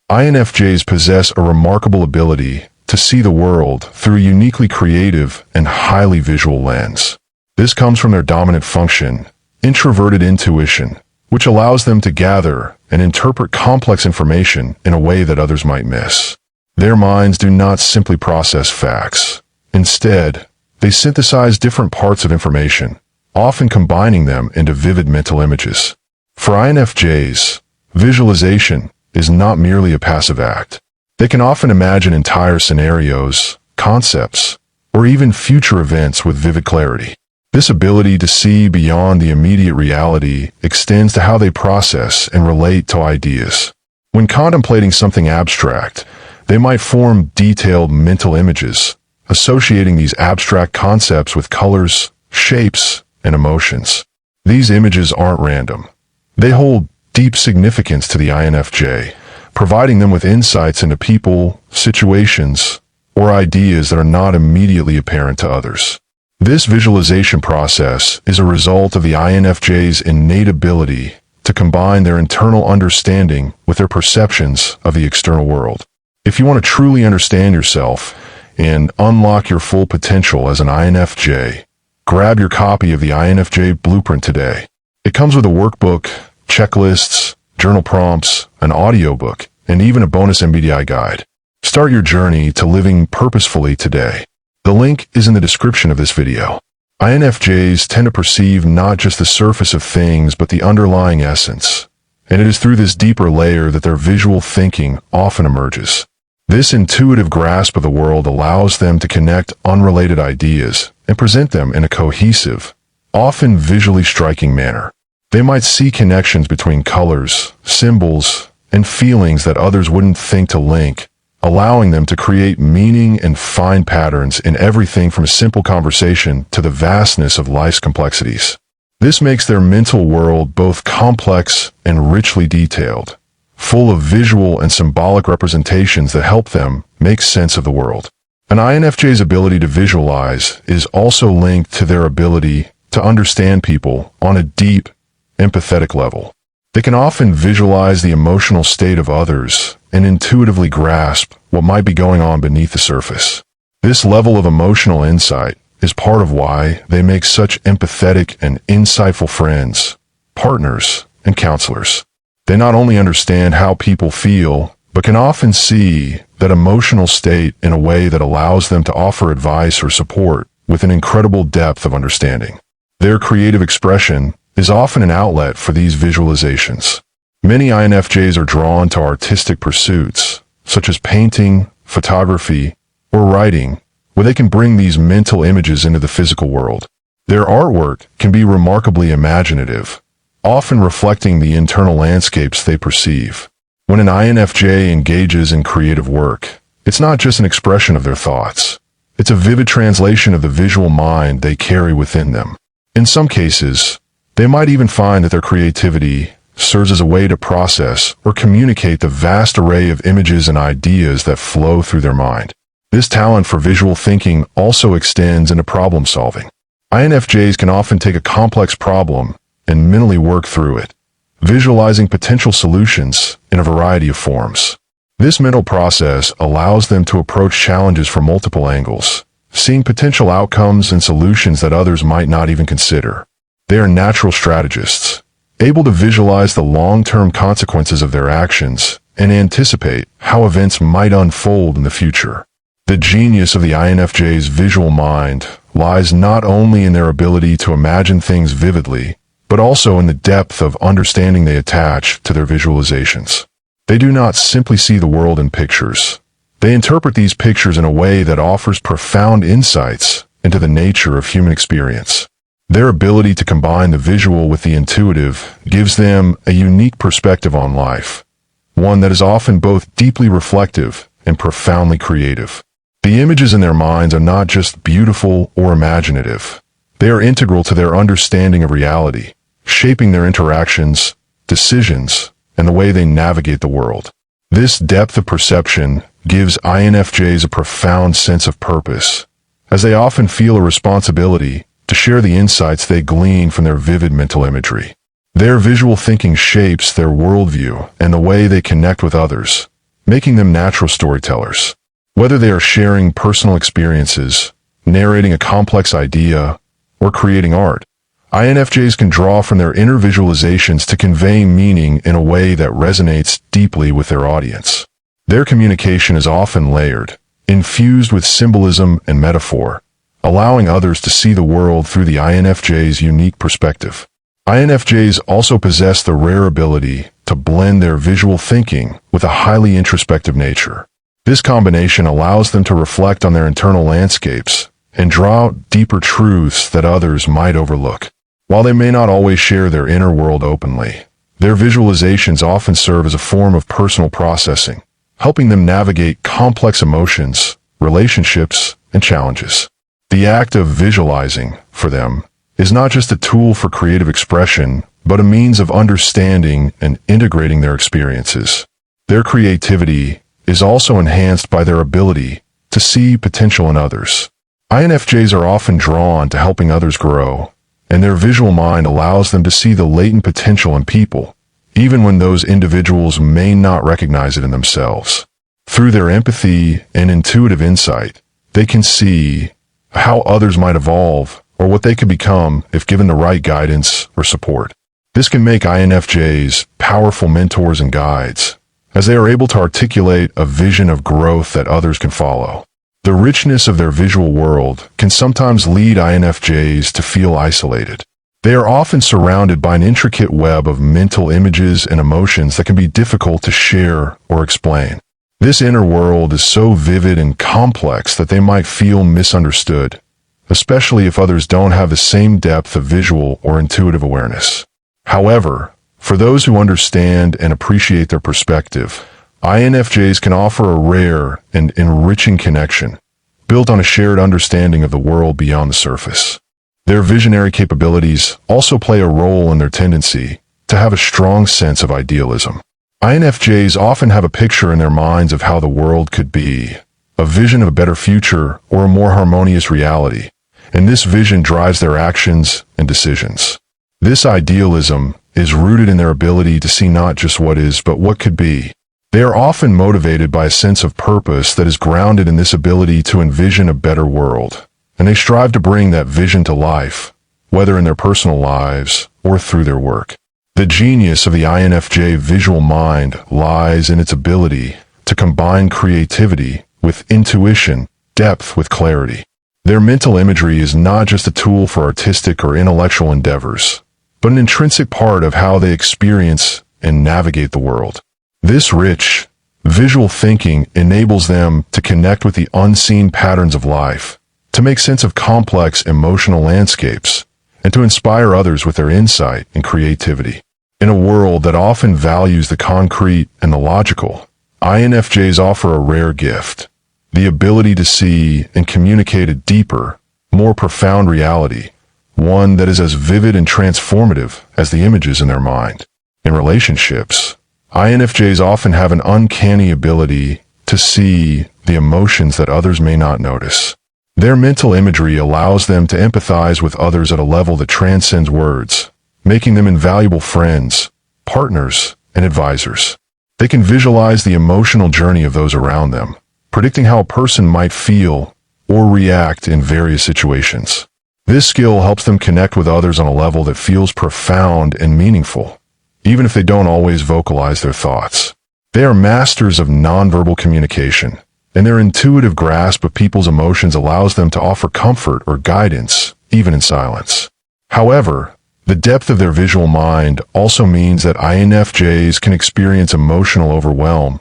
INFJs possess a remarkable ability to see the world through a uniquely creative and highly visual lens. This comes from their dominant function, introverted intuition, which allows them to gather and interpret complex information in a way that others might miss. Their minds do not simply process facts. Instead, they synthesize different parts of information, often combining them into vivid mental images. For INFJs, visualization is not merely a passive act. They can often imagine entire scenarios, concepts, or even future events with vivid clarity. This ability to see beyond the immediate reality extends to how they process and relate to ideas. When contemplating something abstract, they might form detailed mental images, associating these abstract concepts with colors, shapes, and emotions. These images aren't random. They hold deep significance to the INFJ, providing them with insights into people, situations, or ideas that are not immediately apparent to others. This visualization process is a result of the INFJ's innate ability to combine their internal understanding with their perceptions of the external world. If you want to truly understand yourself and unlock your full potential as an INFJ, grab your copy of the INFJ Blueprint today. It comes with a workbook, checklists, journal prompts, an audiobook, and even a bonus MBTI guide. Start your journey to living purposefully today. The link is in the description of this video. INFJs tend to perceive not just the surface of things but the underlying essence, and it is through this deeper layer that their visual thinking often emerges. This intuitive grasp of the world allows them to connect unrelated ideas and present them in a cohesive, often visually striking manner. They might see connections between colors, symbols, and feelings that others wouldn't think to link, allowing them to create meaning and find patterns in everything from a simple conversation to the vastness of life's complexities. This makes their mental world both complex and richly detailed, full of visual and symbolic representations that help them make sense of the world. An INFJ's ability to visualize is also linked to their ability to understand people on a deep, empathetic level. They can often visualize the emotional state of others and intuitively grasp what might be going on beneath the surface. This level of emotional insight is part of why they make such empathetic and insightful friends, partners, and counselors. They not only understand how people feel, but can often see that emotional state in a way that allows them to offer advice or support with an incredible depth of understanding. Their creative expression is often an outlet for these visualizations. Many INFJs are drawn to artistic pursuits, such as painting, photography, or writing, where they can bring these mental images into the physical world. Their artwork can be remarkably imaginative, often reflecting the internal landscapes they perceive. When an INFJ engages in creative work, it's not just an expression of their thoughts. It's a vivid translation of the visual mind they carry within them. In some cases, they might even find that their creativity serves as a way to process or communicate the vast array of images and ideas that flow through their mind. This talent for visual thinking also extends into problem solving. INFJs can often take a complex problem and mentally work through it, visualizing potential solutions in a variety of forms. This mental process allows them to approach challenges from multiple angles, seeing potential outcomes and solutions that others might not even consider. They are natural strategists, able to visualize the long-term consequences of their actions and anticipate how events might unfold in the future. The genius of the INFJ's visual mind lies not only in their ability to imagine things vividly, but also in the depth of understanding they attach to their visualizations. They do not simply see the world in pictures. They interpret these pictures in a way that offers profound insights into the nature of human experience. Their ability to combine the visual with the intuitive gives them a unique perspective on life, one that is often both deeply reflective and profoundly creative. The images in their minds are not just beautiful or imaginative. They are integral to their understanding of reality, shaping their interactions, decisions, and the way they navigate the world. This depth of perception gives INFJs a profound sense of purpose, as they often feel a responsibility to share the insights they glean from their vivid mental imagery. Their visual thinking shapes their worldview and the way they connect with others, making them natural storytellers. Whether they are sharing personal experiences, narrating a complex idea, or creating art, INFJs can draw from their inner visualizations to convey meaning in a way that resonates deeply with their audience. Their communication is often layered, infused with symbolism and metaphor, allowing others to see the world through the INFJ's unique perspective. INFJs also possess the rare ability to blend their visual thinking with a highly introspective nature. This combination allows them to reflect on their internal landscapes and draw out deeper truths that others might overlook. While they may not always share their inner world openly, their visualizations often serve as a form of personal processing, helping them navigate complex emotions, relationships, and challenges. The act of visualizing, for them, is not just a tool for creative expression, but a means of understanding and integrating their experiences. Their creativity is also enhanced by their ability to see potential in others. INFJs are often drawn to helping others grow, and their visual mind allows them to see the latent potential in people, even when those individuals may not recognize it in themselves. Through their empathy and intuitive insight, they can see how others might evolve or what they could become if given the right guidance or support. This can make INFJs powerful mentors and guides, as they are able to articulate a vision of growth that others can follow. The richness of their visual world can sometimes lead INFJs to feel isolated. They are often surrounded by an intricate web of mental images and emotions that can be difficult to share or explain. This inner world is so vivid and complex that they might feel misunderstood, especially if others don't have the same depth of visual or intuitive awareness. However, for those who understand and appreciate their perspective, INFJs can offer a rare and enriching connection, built on a shared understanding of the world beyond the surface. Their visionary capabilities also play a role in their tendency to have a strong sense of idealism. INFJs often have a picture in their minds of how the world could be, a vision of a better future or a more harmonious reality, and this vision drives their actions and decisions. This idealism is rooted in their ability to see not just what is, but what could be. They are often motivated by a sense of purpose that is grounded in this ability to envision a better world, and they strive to bring that vision to life, whether in their personal lives or through their work. The genius of the INFJ visual mind lies in its ability to combine creativity with intuition, depth with clarity. Their mental imagery is not just a tool for artistic or intellectual endeavors, but an intrinsic part of how they experience and navigate the world. This rich, visual thinking enables them to connect with the unseen patterns of life, to make sense of complex emotional landscapes, and to inspire others with their insight and creativity. In a world that often values the concrete and the logical, INFJs offer a rare gift, the ability to see and communicate a deeper, more profound reality, one that is as vivid and transformative as the images in their mind. In relationships, INFJs often have an uncanny ability to see the emotions that others may not notice. Their mental imagery allows them to empathize with others at a level that transcends words, making them invaluable friends, partners, and advisors. They can visualize the emotional journey of those around them, predicting how a person might feel or react in various situations. This skill helps them connect with others on a level that feels profound and meaningful, even if they don't always vocalize their thoughts. They are masters of nonverbal communication, and their intuitive grasp of people's emotions allows them to offer comfort or guidance, even in silence. However, the depth of their visual mind also means that INFJs can experience emotional overwhelm,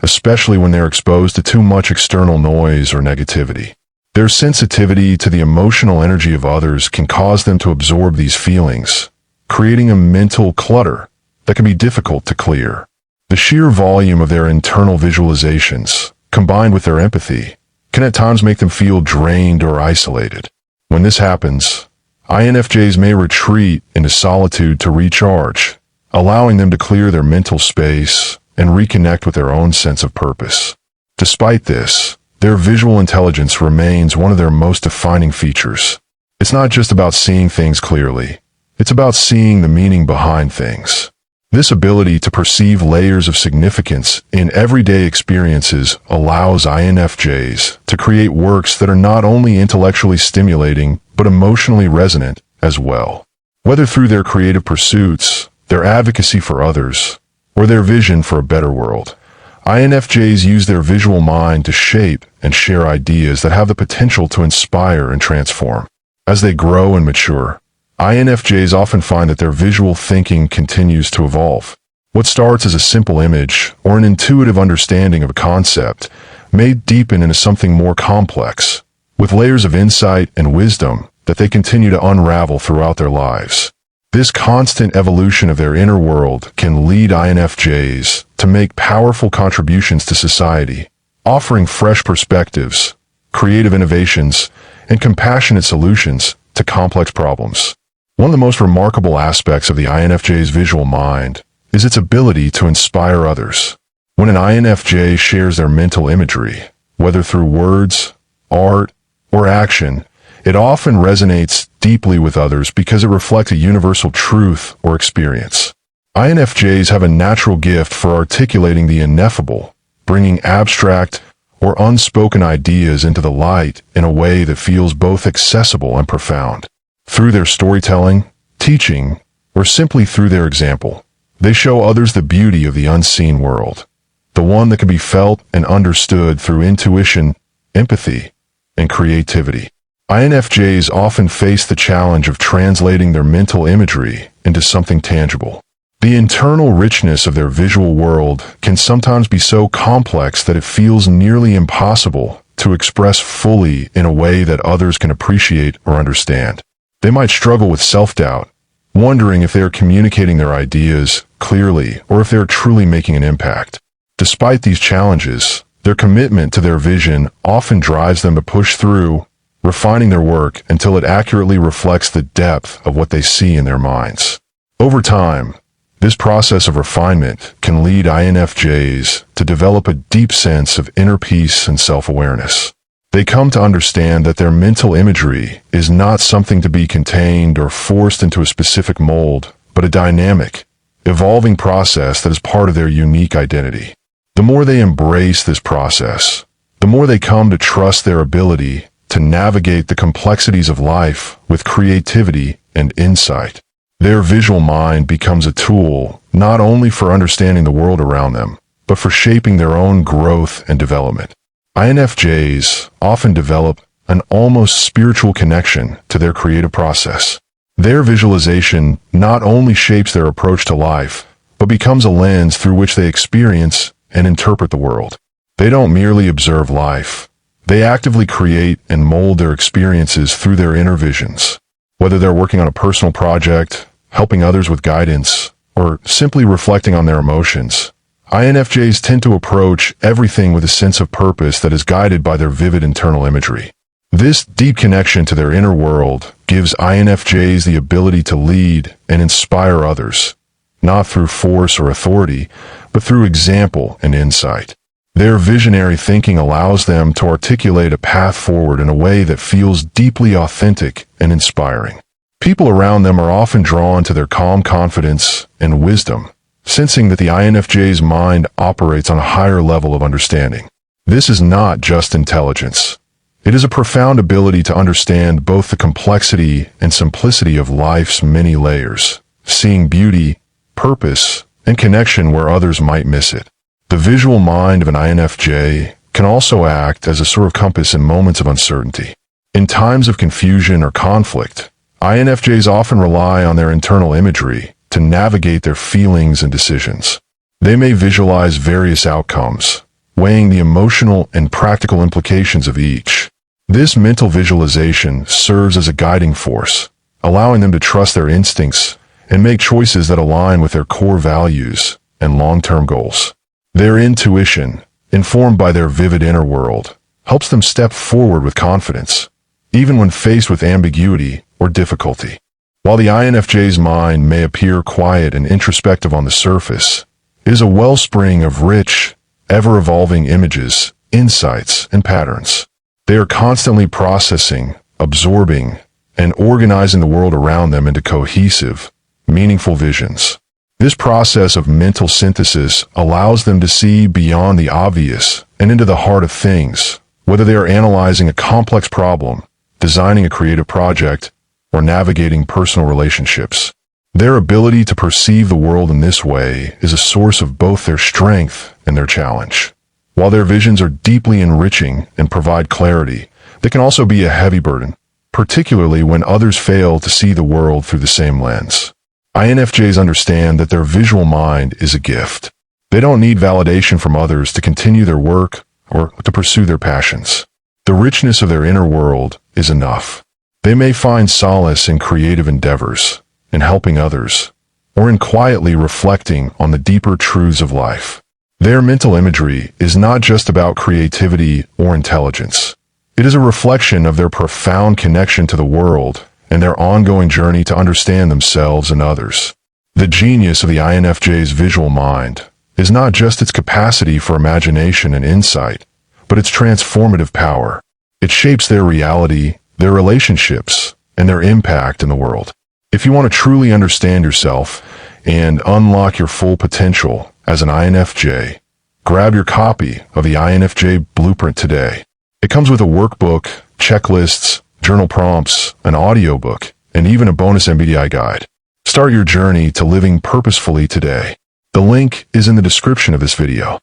especially when they're exposed to too much external noise or negativity. Their sensitivity to the emotional energy of others can cause them to absorb these feelings, creating a mental clutter that can be difficult to clear. The sheer volume of their internal visualizations, combined with their empathy, can at times make them feel drained or isolated. When this happens, INFJs may retreat into solitude to recharge, allowing them to clear their mental space and reconnect with their own sense of purpose. Despite this, their visual intelligence remains one of their most defining features. It's not just about seeing things clearly. It's about seeing the meaning behind things. This ability to perceive layers of significance in everyday experiences allows INFJs to create works that are not only intellectually stimulating, but emotionally resonant as well. Whether through their creative pursuits, their advocacy for others, or their vision for a better world, INFJs use their visual mind to shape and share ideas that have the potential to inspire and transform. As they grow and mature, INFJs often find that their visual thinking continues to evolve. What starts as a simple image or an intuitive understanding of a concept may deepen into something more complex, with layers of insight and wisdom that they continue to unravel throughout their lives. This constant evolution of their inner world can lead INFJs to make powerful contributions to society, offering fresh perspectives, creative innovations, and compassionate solutions to complex problems. One of the most remarkable aspects of the INFJ's visual mind is its ability to inspire others. When an INFJ shares their mental imagery, whether through words, art, or action, it often resonates deeply with others because it reflects a universal truth or experience. INFJs have a natural gift for articulating the ineffable, bringing abstract or unspoken ideas into the light in a way that feels both accessible and profound. Through their storytelling, teaching, or simply through their example, they show others the beauty of the unseen world, the one that can be felt and understood through intuition, empathy, and creativity. INFJs often face the challenge of translating their mental imagery into something tangible. The internal richness of their visual world can sometimes be so complex that it feels nearly impossible to express fully in a way that others can appreciate or understand. They might struggle with self-doubt, wondering if they are communicating their ideas clearly or if they are truly making an impact. Despite these challenges, their commitment to their vision often drives them to push through, refining their work until it accurately reflects the depth of what they see in their minds. Over time, this process of refinement can lead INFJs to develop a deep sense of inner peace and self-awareness. They come to understand that their mental imagery is not something to be contained or forced into a specific mold, but a dynamic, evolving process that is part of their unique identity. The more they embrace this process, the more they come to trust their ability to navigate the complexities of life with creativity and insight. Their visual mind becomes a tool not only for understanding the world around them, but for shaping their own growth and development. INFJs often develop an almost spiritual connection to their creative process. Their visualization not only shapes their approach to life, but becomes a lens through which they experience and interpret the world. They don't merely observe life. They actively create and mold their experiences through their inner visions. Whether they're working on a personal project, helping others with guidance, or simply reflecting on their emotions, INFJs tend to approach everything with a sense of purpose that is guided by their vivid internal imagery. This deep connection to their inner world gives INFJs the ability to lead and inspire others, not through force or authority, but through example and insight. Their visionary thinking allows them to articulate a path forward in a way that feels deeply authentic and inspiring. People around them are often drawn to their calm confidence and wisdom, sensing that the INFJ's mind operates on a higher level of understanding. This is not just intelligence. It is a profound ability to understand both the complexity and simplicity of life's many layers, seeing beauty, purpose, and connection where others might miss it. The visual mind of an INFJ can also act as a sort of compass in moments of uncertainty. In times of confusion or conflict, INFJs often rely on their internal imagery to navigate their feelings and decisions. They may visualize various outcomes, weighing the emotional and practical implications of each. This mental visualization serves as a guiding force, allowing them to trust their instincts and make choices that align with their core values and long-term goals. Their intuition, informed by their vivid inner world, helps them step forward with confidence, even when faced with ambiguity or difficulty. While the INFJ's mind may appear quiet and introspective on the surface, it is a wellspring of rich, ever-evolving images, insights, and patterns. They are constantly processing, absorbing, and organizing the world around them into cohesive, meaningful visions. This process of mental synthesis allows them to see beyond the obvious and into the heart of things, whether they are analyzing a complex problem, designing a creative project, or navigating personal relationships. Their ability to perceive the world in this way is a source of both their strength and their challenge. While their visions are deeply enriching and provide clarity, they can also be a heavy burden, particularly when others fail to see the world through the same lens. INFJs understand that their visual mind is a gift. They don't need validation from others to continue their work or to pursue their passions. The richness of their inner world is enough. They may find solace in creative endeavors, in helping others, or in quietly reflecting on the deeper truths of life. Their mental imagery is not just about creativity or intelligence. It is a reflection of their profound connection to the world and their ongoing journey to understand themselves and others. The genius of the INFJ's visual mind is not just its capacity for imagination and insight, but its transformative power. It shapes their reality, their relationships, and their impact in the world. If you want to truly understand yourself and unlock your full potential as an INFJ, grab your copy of the INFJ Blueprint today. It comes with a workbook, checklists, journal prompts, an audiobook, and even a bonus MBTI guide. Start your journey to living purposefully today. The link is in the description of this video.